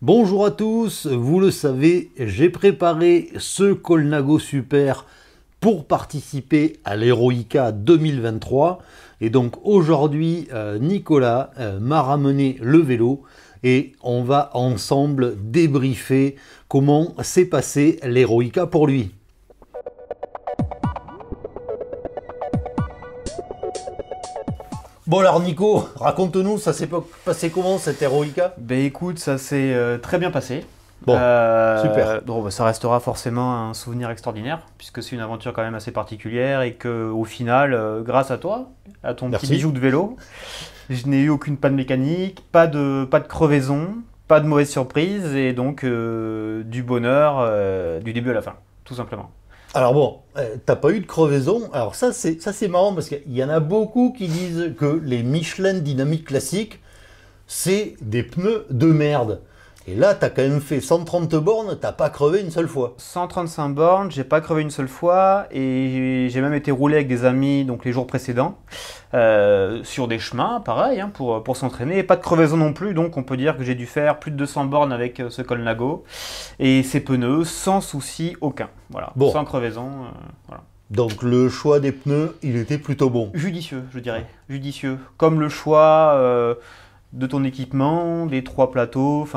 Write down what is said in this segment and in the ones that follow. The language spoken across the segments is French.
Bonjour à tous, vous le savez, j'ai préparé ce Colnago Super pour participer à l'Heroica 2023. Et donc aujourd'hui, Nicolas m'a ramené le vélo et on va ensemble débriefer comment s'est passé l'Heroica pour lui. Bon alors Nico, raconte-nous, ça s'est passé comment cette Heroica? Ben écoute, ça s'est très bien passé. Bon, super. Bon, ça restera forcément un souvenir extraordinaire, puisque c'est une aventure quand même assez particulière et que au final, grâce à toi, à ton Merci. petit bijou de vélo, je n'ai eu aucune panne mécanique, pas de crevaison, pas de mauvaise surprise et donc du bonheur du début à la fin, tout simplement. Alors bon, t'as pas eu de crevaison. Alors ça c'est marrant parce qu'il y en a beaucoup qui disent que les Michelin Dynamique Classique, c'est des pneus de merde. Et là, t'as quand même fait 130 bornes, t'as pas crevé une seule fois. 135 bornes, j'ai pas crevé une seule fois et j'ai même été roulé avec des amis donc les jours précédents sur des chemins, pareil, hein, pour s'entraîner. Et pas de crevaison non plus, donc on peut dire que j'ai dû faire plus de 200 bornes avec ce Colnago et ces pneus sans souci aucun. Voilà, Bon. sans crevaison. Voilà. Donc le choix des pneus, il était plutôt bon. Judicieux, je dirais, judicieux. Comme le choix de ton équipement, des 3 plateaux,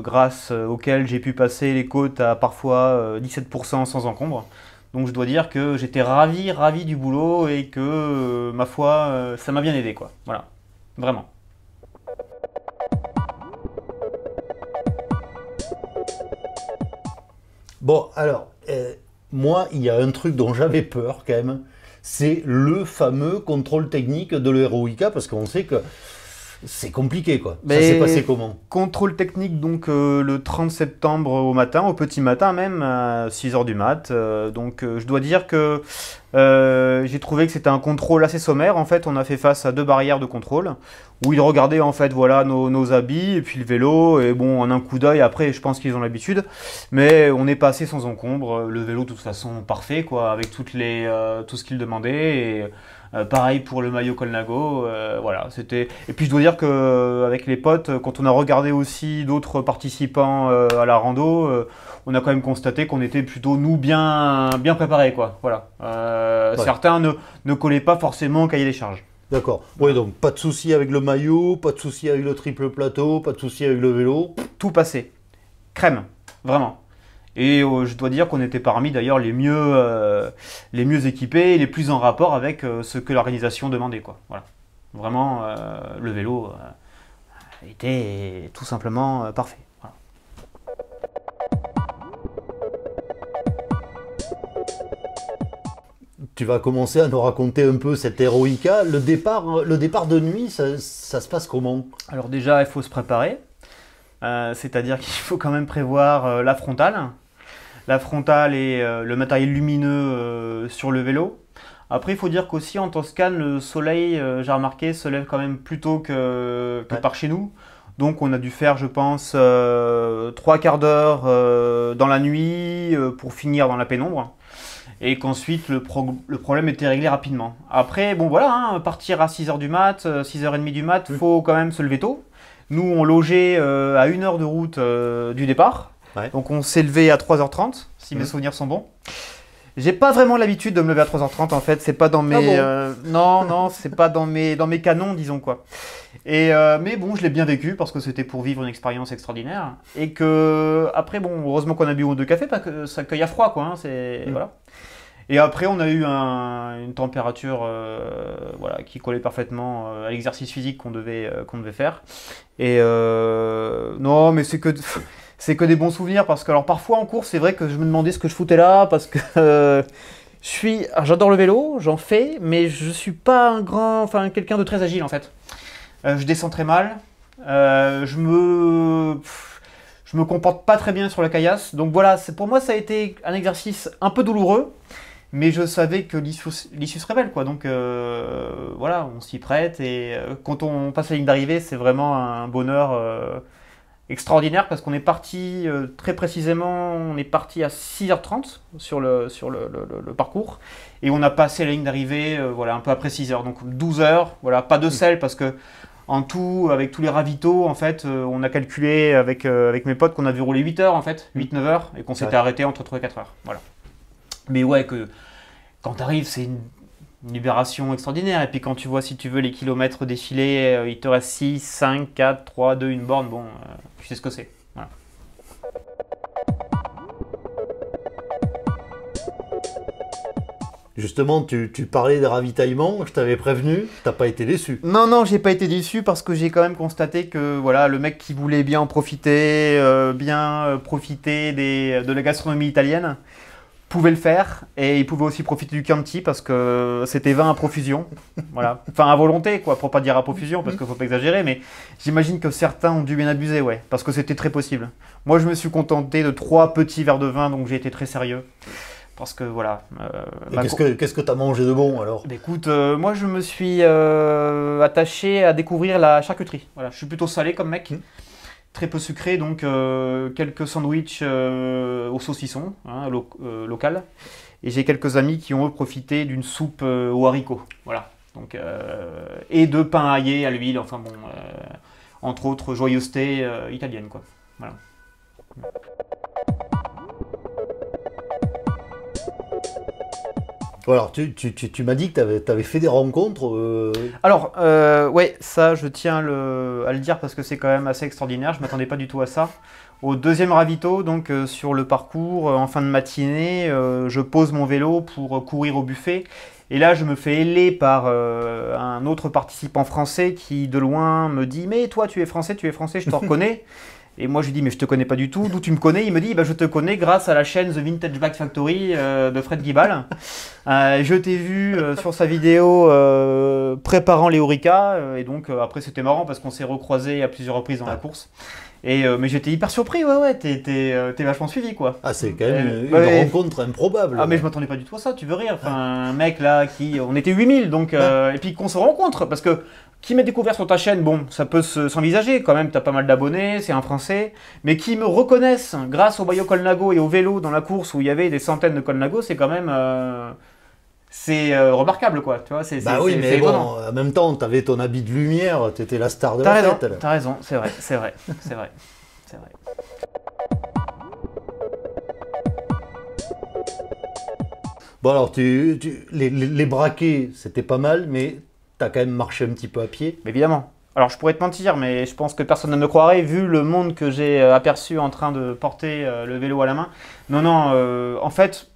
grâce auxquels j'ai pu passer les côtes à parfois 17% sans encombre. Donc je dois dire que j'étais ravi du boulot et que, ma foi, ça m'a bien aidé, quoi. Voilà, vraiment. Bon, alors, moi, il y a un truc dont j'avais peur quand même, c'est le fameux contrôle technique de l'Heroica, parce qu'on sait que c'est compliqué, quoi. Ça s'est passé comment? Contrôle technique donc le 30 septembre au matin, au petit matin même, à 6 h du mat. Je dois dire que j'ai trouvé que c'était un contrôle assez sommaire. En fait, on a fait face à 2 barrières de contrôle où ils regardaient en fait voilà nos habits et puis le vélo. Et bon, en un coup d'œil, après, je pense qu'ils ont l'habitude. Mais on est passé sans encombre. Le vélo, de toute façon, parfait, quoi, avec tout ce qu'ils demandaient. Et, pareil pour le maillot Colnago, voilà, c'était. Et puis je dois dire que avec les potes, quand on a regardé aussi d'autres participants à la rando, on a quand même constaté qu'on était plutôt nous bien préparés, quoi. Voilà. Ouais. Certains ne collaient pas forcément au cahier des charges. D'accord. Oui, donc pas de souci avec le maillot, pas de souci avec le triple plateau, pas de souci avec le vélo. Tout passé, crème, vraiment. Et je dois dire qu'on était parmi d'ailleurs les mieux équipés et les plus en rapport avec ce que l'organisation demandait, quoi. Voilà. Vraiment, le vélo était tout simplement parfait. Voilà. Tu vas commencer à nous raconter un peu cette Heroica. Le départ de nuit, ça se passe comment? Alors déjà, il faut se préparer. C'est-à-dire qu'il faut quand même prévoir la frontale. La frontale et le matériel lumineux sur le vélo. Après, il faut dire qu'aussi en Toscane, le soleil, j'ai remarqué, se lève quand même plus tôt que par chez nous. Donc on a dû faire, je pense, 3/4 d'heure dans la nuit pour finir dans la pénombre. Et qu'ensuite, le problème était réglé rapidement. Après, bon voilà, hein, partir à 6 h du mat, 6 h 30 du mat, faut quand même se lever tôt. Nous, on logeait à 1 heure de route du départ. Ouais. Donc on s'est levé à 3 h 30, si mes souvenirs sont bons. J'ai pas vraiment l'habitude de me lever à 3 h 30 en fait, c'est pas dans mes non, c'est pas dans mes dans mes canons, disons, quoi. Et mais bon, je l'ai bien vécu parce que c'était pour vivre une expérience extraordinaire et que après bon, heureusement qu'on a bu 2 cafés parce que ça cueille à froid, quoi, hein, c'est voilà. Et après, on a eu une température voilà, qui collait parfaitement à l'exercice physique qu'on devait faire. Et non, mais c'est que des bons souvenirs parce que alors parfois en course, c'est vrai que je me demandais ce que je foutais là parce que j'adore le vélo, j'en fais, mais je suis pas quelqu'un de très agile en fait. Je descends très mal, je me comporte pas très bien sur la caillasse. Donc voilà, pour moi ça a été un exercice un peu douloureux. Mais je savais que l'issue serait belle, quoi. Donc voilà, on s'y prête. Et quand on passe la ligne d'arrivée, c'est vraiment un bonheur extraordinaire parce qu'on est parti très précisément, on est parti à 6 h 30 sur le parcours. Et on a passé la ligne d'arrivée voilà, un peu après 6 h. Donc 12 h, voilà, pas de sel parce que En tout, avec tous les ravitaux, en fait, on a calculé avec mes potes qu'on avait roulé 8 heures, en fait, 8-9 heures, et qu'on s'était arrêté entre 3 et 4 heures. Voilà. Mais ouais, quand tu arrives, c'est une libération extraordinaire. Et puis quand tu vois, si tu veux, les kilomètres défilés, il te reste 6, 5, 4, 3, 2, une borne, bon, tu sais ce que c'est. Voilà. Justement, tu parlais des ravitaillements, je t'avais prévenu, t'as pas été déçu. Non, j'ai pas été déçu parce que j'ai quand même constaté que voilà, le mec qui voulait bien en profiter, profiter de la gastronomie italienne, pouvait le faire, et il pouvait aussi profiter du Chianti parce que c'était vin à profusion, voilà. Enfin à volonté quoi, pour pas dire à profusion parce qu'il faut pas exagérer, mais j'imagine que certains ont dû bien abuser, ouais, parce que c'était très possible. Moi je me suis contenté de 3 petits verres de vin, donc j'ai été très sérieux. Parce que voilà. Qu'est-ce que tu as mangé de bon alors? Écoute, moi je me suis attaché à découvrir la charcuterie. Voilà, je suis plutôt salé comme mec. Très peu sucré, donc quelques sandwichs au saucisson, hein, local. Et j'ai quelques amis qui ont eux profité d'une soupe aux haricots. Voilà. Donc, et de pain aillé à l'huile, enfin bon, entre autres joyeusetés italiennes, quoi. Voilà. Alors, tu m'as dit que tu avais fait des rencontres. Alors, ouais, ça, je tiens à le dire parce que c'est quand même assez extraordinaire. Je ne m'attendais pas du tout à ça. Au deuxième ravito, donc sur le parcours, en fin de matinée, je pose mon vélo pour courir au buffet. Et là, je me fais héler par un autre participant français qui, de loin, me dit « Mais toi, tu es français, je te reconnais ». Et moi je lui dis mais je te connais pas du tout, d'où tu me connais? Il me dit bah, je te connais grâce à la chaîne The Vintage Bike Factory de Fred Guibal. Je t'ai vu sur sa vidéo préparant les Orica et donc après c'était marrant parce qu'on s'est recroisés à plusieurs reprises dans la course. Et, mais j'étais hyper surpris, ouais, t'es vachement suivi quoi. Ah c'est quand même une rencontre improbable. Ah mais je m'attendais pas du tout à ça, tu veux rire. Enfin un mec là on était 8000 donc et puis qu'on se rencontre parce que qui m'ait découvert sur ta chaîne, bon, ça peut s'envisager quand même, t'as pas mal d'abonnés, c'est un Français, mais qui me reconnaissent grâce au maillot Colnago et au vélo dans la course où il y avait des centaines de Colnago, c'est quand même remarquable quoi, tu vois, oui, mais bon, en même temps, t'avais ton habit de lumière, t'étais la star de la fête. T'as raison, c'est vrai. Bon alors, les braquets, c'était pas mal, mais t'as quand même marché un petit peu à pied. Évidemment. Alors je pourrais te mentir, mais je pense que personne ne me croirait vu le monde que j'ai aperçu en train de porter le vélo à la main. Non, en fait,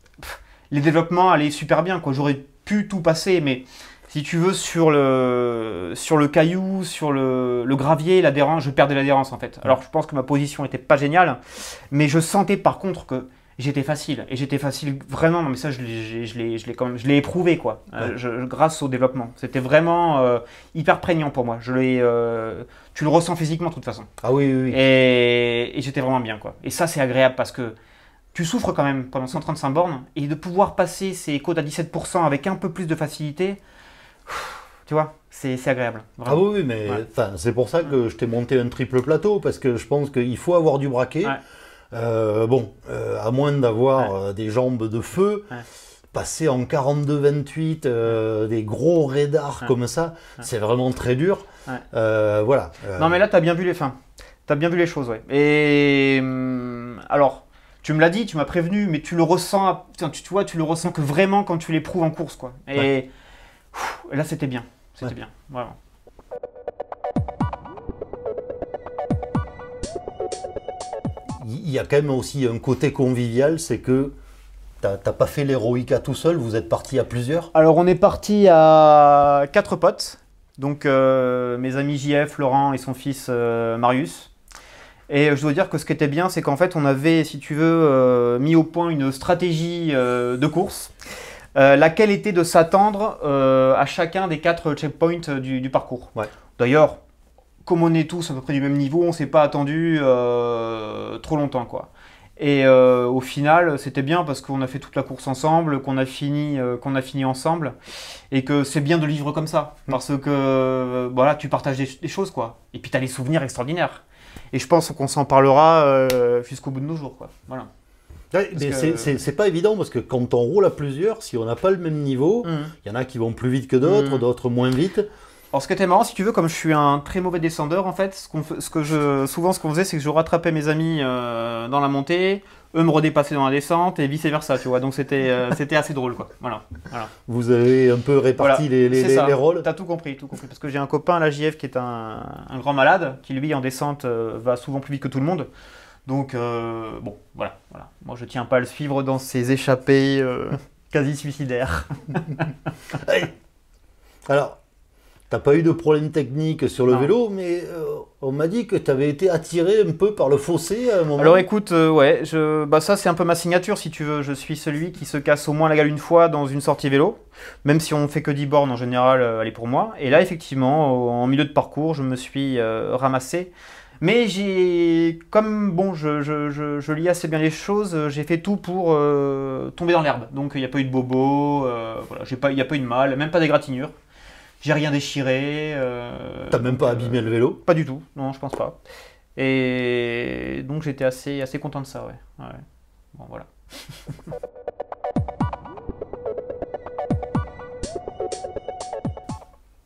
les développements allaient super bien, quoi. J'aurais pu tout passer, mais si tu veux, sur le caillou, sur le gravier, l'adhérence, je perdais l'adhérence en fait. Alors je pense que ma position n'était pas géniale, mais je sentais par contre que j'étais facile, et j'étais facile vraiment, non mais ça je l'ai éprouvé quoi, grâce au développement. C'était vraiment hyper prégnant pour moi, tu le ressens physiquement de toute façon. Ah oui. Et j'étais vraiment bien quoi. Et ça c'est agréable parce que tu souffres quand même pendant 135 bornes, et de pouvoir passer ces côtes à 17% avec un peu plus de facilité, tu vois, c'est agréable. Vraiment. Ah oui, mais c'est pour ça que je t'ai monté un triple plateau, parce que je pense qu'il faut avoir du braquet. Ouais. À moins d'avoir des jambes de feu, passer en 42-28, des gros radars comme ça, c'est vraiment très dur. Voilà. Non mais là, tu as bien vu les fins. Tu as bien vu les choses, ouais. Et alors, tu me l'as dit, tu m'as prévenu, mais tu le ressens, tu vois, tu le ressens que vraiment quand tu l'éprouves en course, quoi. Et là, c'était bien. C'était bien, vraiment. Il y a quand même aussi un côté convivial, c'est que t'as pas fait l'Heroica tout seul, vous êtes parti à plusieurs? Alors on est parti à 4 potes, donc mes amis JF, Laurent et son fils Marius. Et je dois dire que ce qui était bien, c'est qu'en fait on avait, si tu veux, mis au point une stratégie de course, laquelle était de s'attendre à chacun des 4 checkpoints du parcours. Ouais. D'ailleurs, comme on est tous à peu près du même niveau, on ne s'est pas attendu trop longtemps, quoi. Et au final, c'était bien parce qu'on a fait toute la course ensemble, qu'on a fini ensemble, et que c'est bien de le vivre comme ça, parce que voilà, tu partages des choses, quoi. Et puis tu as des souvenirs extraordinaires. Et je pense qu'on s'en parlera jusqu'au bout de nos jours, quoi. Voilà. Ouais, mais c'est pas évident parce que quand on roule à plusieurs, si on n'a pas le même niveau, il y en a qui vont plus vite que d'autres, d'autres moins vite. Alors ce qui était marrant, si tu veux, comme je suis un très mauvais descendeur, en fait, souvent ce qu'on faisait, c'est que je rattrapais mes amis dans la montée, eux me redépassaient dans la descente et vice versa, tu vois. Donc c'était assez drôle, quoi. Voilà. Vous avez un peu réparti les rôles. T'as tout compris. Parce que j'ai un copain, la JF, qui est un grand malade, qui lui en descente va souvent plus vite que tout le monde. Donc bon, voilà. Moi, je tiens pas à le suivre dans ses échappées quasi suicidaires. Alors. T'as pas eu de problème technique sur le vélo, mais on m'a dit que tu avais été attiré un peu par le fossé à un moment. Alors écoute, ouais, ça c'est un peu ma signature si tu veux. Je suis celui qui se casse au moins la gueule une fois dans une sortie vélo. Même si on fait que 10 bornes en général, elle est pour moi. Et là effectivement, en milieu de parcours, je me suis ramassé. Mais comme bon, je lis assez bien les choses, j'ai fait tout pour tomber dans l'herbe. Donc il n'y a pas eu de bobo, voilà, il n'y a pas eu de mal, même pas d'égratignure. J'ai rien déchiré. T'as même pas abîmé le vélo? Pas du tout, non, je pense pas. Et donc j'étais assez content de ça, ouais. Bon, voilà.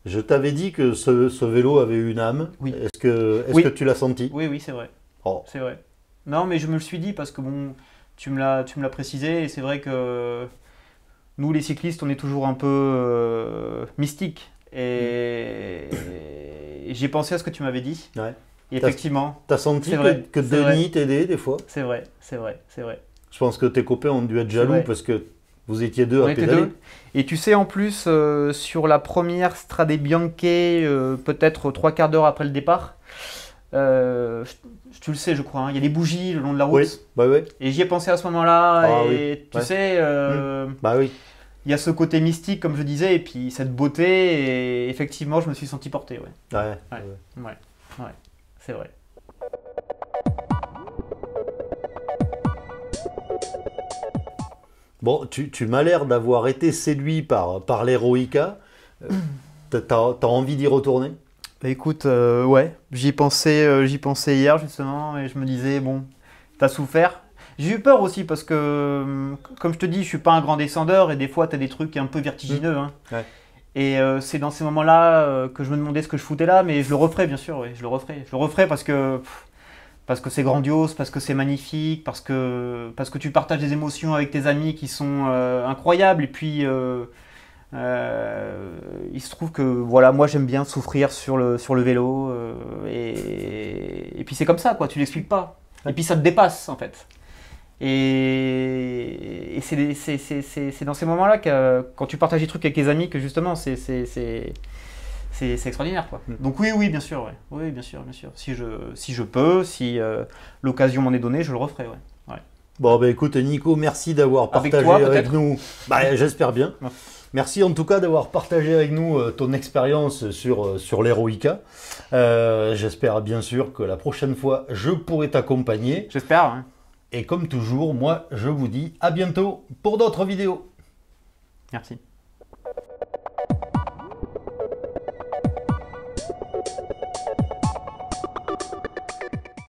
Je t'avais dit que ce vélo avait une âme. Oui. Est-ce que tu l'as senti? Oui, c'est vrai. Oh. C'est vrai. Non, mais je me le suis dit parce que bon, tu me l'as précisé et c'est vrai que nous, les cyclistes, on est toujours un peu mystiques. Et j'ai pensé à ce que tu m'avais dit. Ouais. Et effectivement. T'as senti que Denis t'aidait des fois? C'est vrai. Je pense que tes copains ont dû être jaloux parce que vous étiez deux à pédaler. Et tu sais, en plus, sur la première Strade Bianche, peut-être 3/4 d'heure après le départ, tu le sais, je crois, hein, il y a des bougies le long de la route. Oui, bah oui. Et j'y ai pensé à ce moment-là. Ah, et tu sais. Bah oui. Il y a ce côté mystique, comme je disais, et puis cette beauté, et effectivement, je me suis senti porté, Ouais, c'est vrai. Bon, tu m'as l'air d'avoir été séduit par l'Heroica. T'as envie d'y retourner? Bah écoute, ouais, j'y pensais hier, justement, et je me disais, bon, t'as souffert. J'ai eu peur aussi parce que, comme je te dis, je suis pas un grand descendeur et des fois, tu as des trucs un peu vertigineux. Hein. Ouais. Et c'est dans ces moments-là que je me demandais ce que je foutais là, mais je le referai, bien sûr, oui, je le referai. Je le referai parce que c'est grandiose, parce que c'est magnifique, parce que tu partages des émotions avec tes amis qui sont incroyables. Et puis, il se trouve que voilà, moi j'aime bien souffrir sur le vélo. Et puis c'est comme ça, quoi, tu l'expliques pas. Et puis ça te dépasse, en fait. Et c'est dans ces moments-là que quand tu partages des trucs avec tes amis que justement c'est extraordinaire, quoi. Donc oui, bien sûr, ouais. Oui, bien sûr. Si je peux, si l'occasion m'en est donnée, je le referai, ouais. Bon, bah écoute, Nico, merci d'avoir partagé avec nous. Bah, j'espère bien. Ouais. Merci en tout cas d'avoir partagé avec nous ton expérience sur l'Heroica. J'espère bien sûr que la prochaine fois, je pourrai t'accompagner. J'espère, hein. Et comme toujours, moi, je vous dis à bientôt pour d'autres vidéos. Merci.